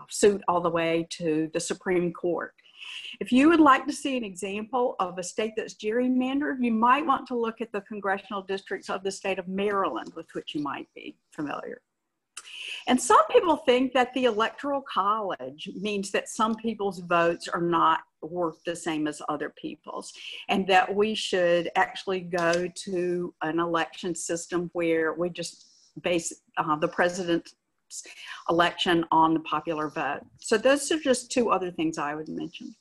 suit all the way to the Supreme Court. If you would like to see an example of a state that's gerrymandered, you might want to look at the congressional districts of the state of Maryland, with which you might be familiar. And some people think that the Electoral College means that some people's votes are not worth the same as other people's, and that we should actually go to an election system where we just base the president's election on the popular vote. So those are just 2 other things I would mention.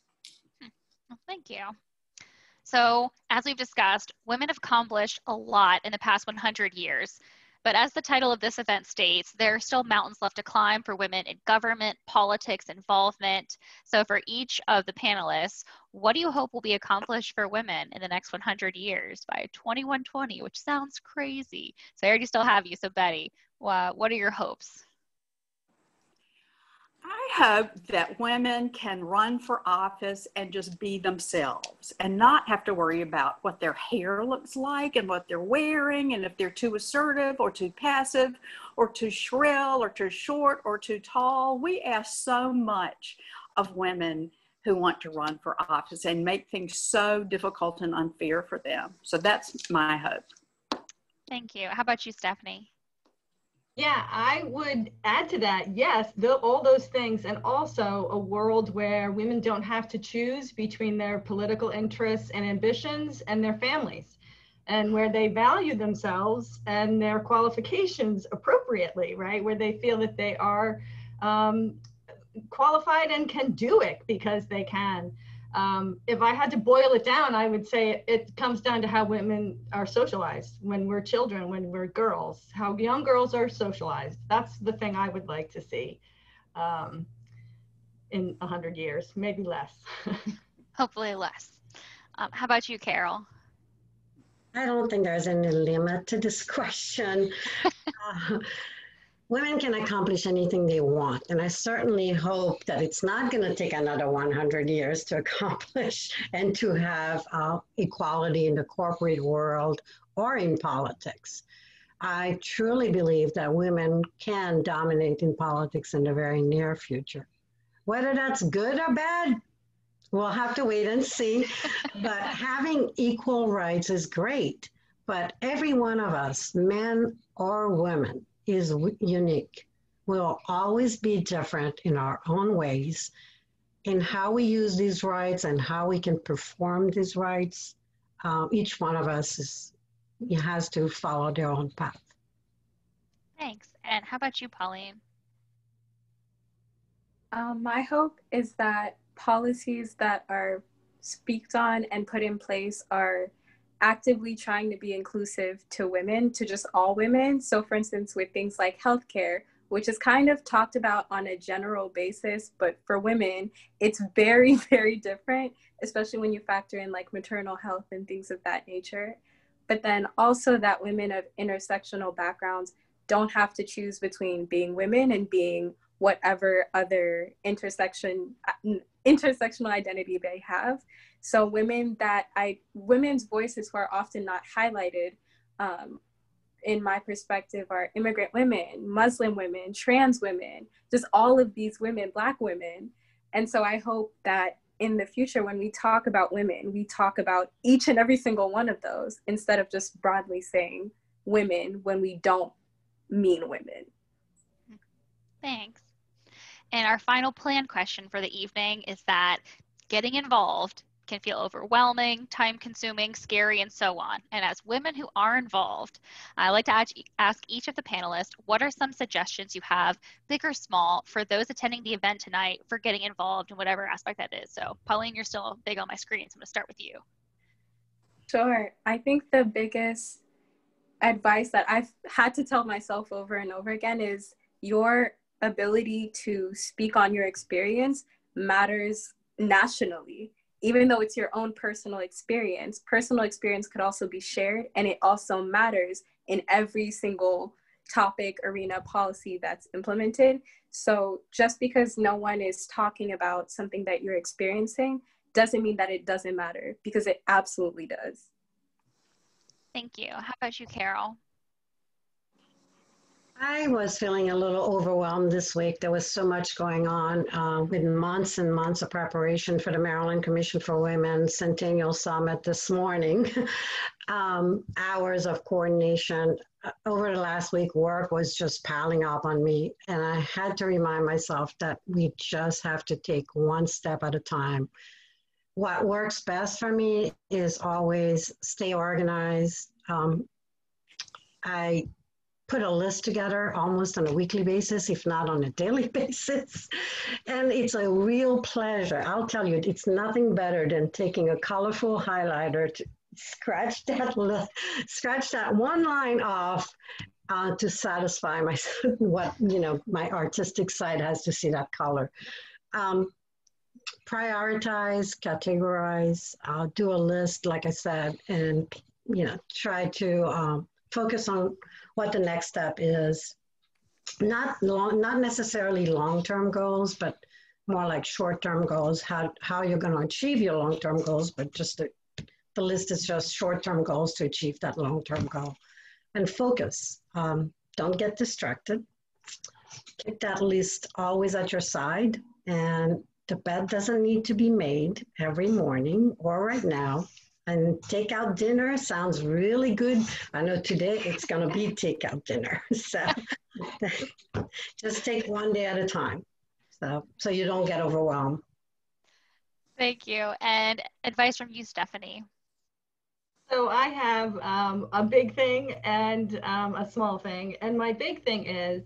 Well, thank you. So, as we've discussed, women have accomplished a lot in the past 100 years. But as the title of this event states, there are still mountains left to climb for women in government, politics, involvement. So for each of the panelists, what do you hope will be accomplished for women in the next 100 years by 2120, which sounds crazy. So I already still have you. So Betty, what are your hopes? I hope that women can run for office and just be themselves and not have to worry about what their hair looks like and what they're wearing and if they're too assertive or too passive or too shrill or too short or too tall. We ask so much of women who want to run for office and make things so difficult and unfair for them. So that's my hope. Thank you. How about you, Stephanie? Yeah, I would add to that, yes, all those things, and also a world where women don't have to choose between their political interests and ambitions and their families, and where they value themselves and their qualifications appropriately, right? Where they feel that they are qualified and can do it because they can. If I had to boil it down, I would say it comes down to how women are socialized when we're children, when we're girls, how young girls are socialized. That's the thing I would like to see in 100 years, maybe less. Hopefully less. How about you, Carol? I don't think there's any limit to this question. Women can accomplish anything they want, and I certainly hope that it's not going to take another 100 years to accomplish and to have equality in the corporate world or in politics. I truly believe that women can dominate in politics in the very near future. Whether that's good or bad, we'll have to wait and see. But having equal rights is great. But every one of us, men or women, is unique. We'll always be different in our own ways in how we use these rights and how we can perform these rights. Each one of us has to follow their own path. Thanks. And how about you, Pauline? My hope is that policies that are speaked on and put in place are actively trying to be inclusive to women, to just all women. So for instance, with things like healthcare, which is kind of talked about on a general basis, but for women, it's very, very different, especially when you factor in like maternal health and things of that nature. But then also that women of intersectional backgrounds don't have to choose between being women and being whatever other intersectional identity they have. So women's voices who are often not highlighted, in my perspective, are immigrant women, Muslim women, trans women, just all of these women, Black women. And so I hope that in the future, when we talk about women, we talk about each and every single one of those instead of just broadly saying women when we don't mean women. Thanks. And our final plan question for the evening is that getting involved can feel overwhelming, time-consuming, scary, and so on. And as women who are involved, I like to ask each of the panelists, what are some suggestions you have, big or small, for those attending the event tonight for getting involved in whatever aspect that is? So Pauline, you're still big on my screen, so I'm gonna start with you. Sure. I think the biggest advice that I've had to tell myself over and over again is your ability to speak on your experience matters nationally. Even though it's your own personal experience could also be shared, and it also matters in every single topic, arena, policy that's implemented. So just because no one is talking about something that you're experiencing doesn't mean that it doesn't matter, because it absolutely does. Thank you. How about you, Carol? I was feeling a little overwhelmed this week. There was so much going on with months and months of preparation for the Maryland Commission for Women Centennial Summit this morning. Hours of coordination. Over the last week, work was just piling up on me. And I had to remind myself that we just have to take one step at a time. What works best for me is always stay organized. I put a list together almost on a weekly basis, if not on a daily basis. And it's a real pleasure. I'll tell you, it's nothing better than taking a colorful highlighter to scratch that one line off to satisfy my what my artistic side has to see that color. Prioritize, categorize, do a list, like I said, and try to focus on what the next step is. Not necessarily long-term goals, but more like short-term goals. How you're going to achieve your long-term goals, but just the list is just short-term goals to achieve that long-term goal. And focus. Don't get distracted. Keep that list always at your side, and the bed doesn't need to be made every morning or right now. And takeout dinner sounds really good. I know today it's going to be takeout dinner. So just take one day at a time so you don't get overwhelmed. Thank you. And advice from you, Stephanie. So I have a big thing and a small thing. And my big thing is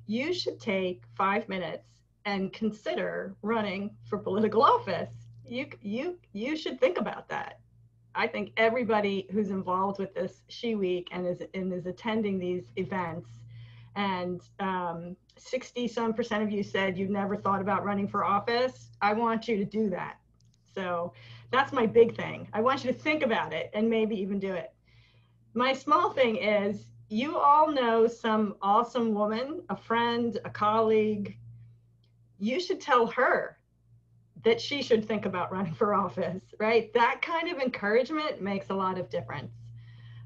you should take 5 minutes and consider running for political office. You should think about that. I think everybody who's involved with this S.H.E Week and is attending these events, and 60% of you said you've never thought about running for office. I want you to do that. So that's my big thing. I want you to think about it and maybe even do it. My small thing is you all know some awesome woman, a friend, a colleague. You should tell her that she should think about running for office, right? That kind of encouragement makes a lot of difference.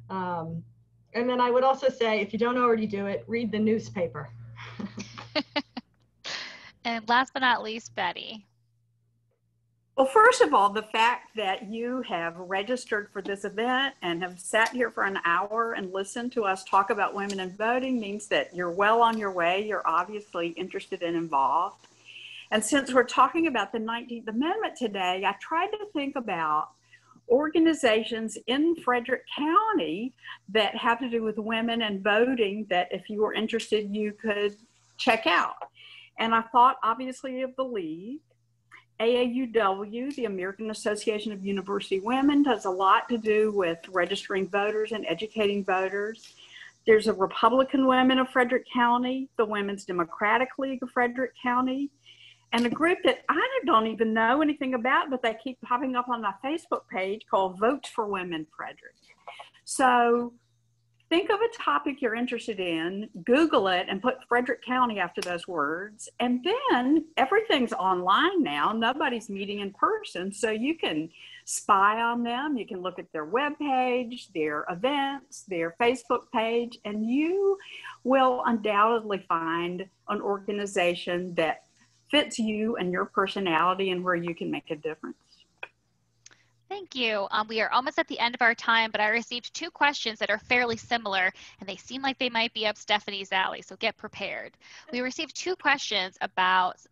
And then I would also say, if you don't already do it, read the newspaper. And last but not least, Betty. Well, first of all, the fact that you have registered for this event and have sat here for an hour and listened to us talk about women in voting means that you're well on your way. You're obviously interested and involved. And since we're talking about the 19th Amendment today, I tried to think about organizations in Frederick County that have to do with women and voting that if you were interested, you could check out. And I thought obviously of the League. AAUW, the American Association of University Women, does a lot to do with registering voters and educating voters. There's a Republican Women of Frederick County, the Women's Democratic League of Frederick County, and a group that I don't even know anything about, but they keep popping up on my Facebook page called Votes for Women Frederick. So think of a topic you're interested in, Google it, and put Frederick County after those words. And then everything's online now. Nobody's meeting in person. So you can spy on them. You can look at their webpage, their events, their Facebook page, and you will undoubtedly find an organization that fits you and your personality and where you can make a difference. Thank you. We are almost at the end of our time, but I received 2 questions that are fairly similar, and they seem like they might be up Stephanie's alley, so get prepared. We received 2 questions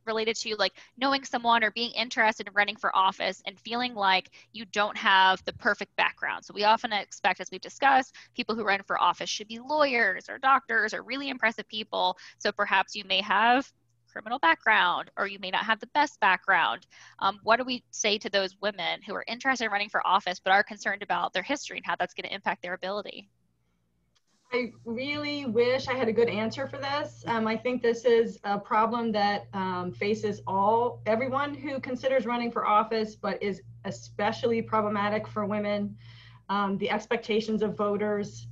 related to like knowing someone or being interested in running for office and feeling like you don't have the perfect background. So we often expect, as we've discussed, people who run for office should be lawyers or doctors or really impressive people. So perhaps you may have criminal background, or you may not have the best background. What do we say to those women who are interested in running for office but are concerned about their history and how that's going to impact their ability? I really wish I had a good answer for this. I think this is a problem that faces everyone who considers running for office, but is especially problematic for women. The expectations of voters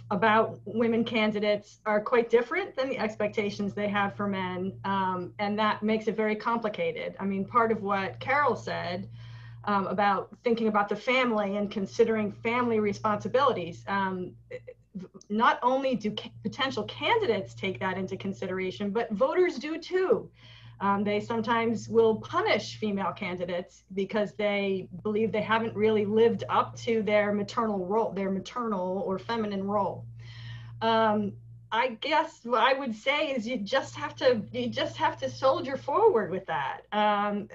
about women candidates are quite different than the expectations they have for men, and that makes it very complicated. I mean, part of what Carol said about thinking about the family and considering family responsibilities, not only do potential candidates take that into consideration, but voters do too. They sometimes will punish female candidates because they believe they haven't really lived up to their maternal role, their maternal or feminine role. I guess what I would say is you just have to soldier forward with that. And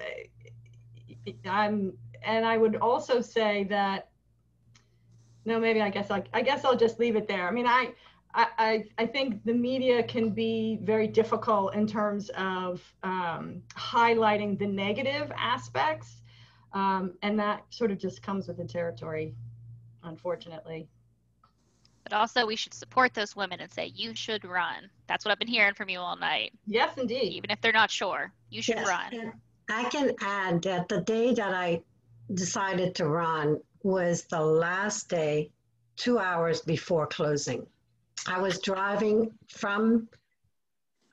I would also say that, no, maybe I guess I'll just leave it there. I mean, I think the media can be very difficult in terms of highlighting the negative aspects, and that sort of just comes with the territory, unfortunately. But also we should support those women and say, you should run. That's what I've been hearing from you all night. Yes, indeed. Even if they're not sure, you should run. And I can add that the day that I decided to run was the last day, 2 hours before closing. I was driving from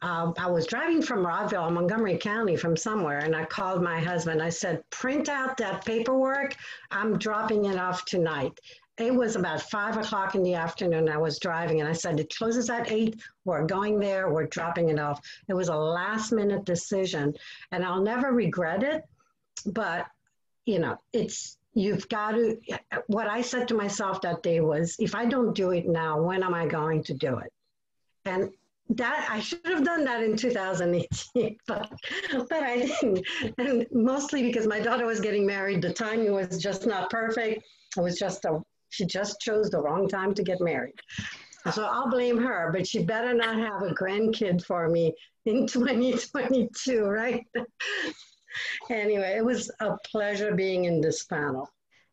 Rockville, Montgomery County, from somewhere, and I called my husband. I said, print out that paperwork. I'm dropping it off tonight. It was about 5 o'clock in the afternoon. I was driving, and I said, it closes at 8. We're going there. We're dropping it off. It was a last-minute decision, and I'll never regret it. But, you know, you've got to, what I said to myself that day was, if I don't do it now, when am I going to do it? And that I should have done that in 2018, but I didn't. And mostly because my daughter was getting married. The timing was just not perfect. It was just she just chose the wrong time to get married. So I'll blame her, but she better not have a grandkid for me in 2022, right? Anyway, it was a pleasure being in this panel.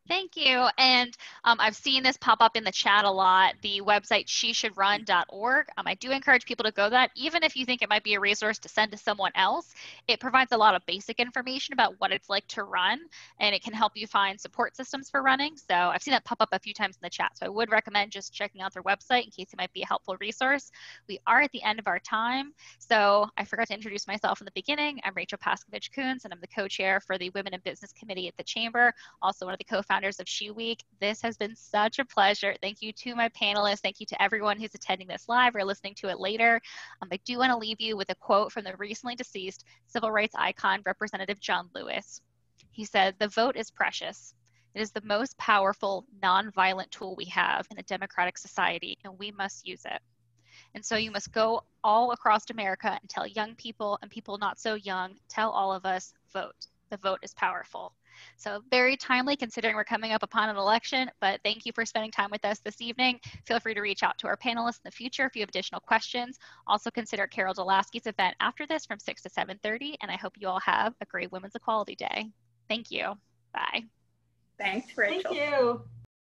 Thank you. And I've seen this pop up in the chat a lot, the website sheshouldrun.org. I do encourage people to go to that, even if you think it might be a resource to send to someone else. It provides a lot of basic information about what it's like to run, and it can help you find support systems for running. So I've seen that pop up a few times in the chat. So I would recommend just checking out their website in case it might be a helpful resource. We are at the end of our time. So I forgot to introduce myself in the beginning. I'm Rachel Paskovich-Kuntz, and I'm the co-chair for the Women in Business Committee at the Chamber, also one of the co-founders of S.H.E Week. This has been such a pleasure. Thank you to my panelists. Thank you to everyone who's attending this live or listening to it later. I do want to leave you with a quote from the recently deceased civil rights icon, Representative John Lewis. He said, "The vote is precious. It is the most powerful, nonviolent tool we have in a democratic society, and we must use it. And so you must go all across America and tell young people and people not so young, tell all of us, vote. The vote is powerful." So very timely considering we're coming up upon an election, but thank you for spending time with us this evening. Feel free to reach out to our panelists in the future if you have additional questions. Also consider Carol Delaskey's event after this from 6 to 7:30, and I hope you all have a great Women's Equality Day. Thank you. Bye. Thanks, Rachel. Thank you.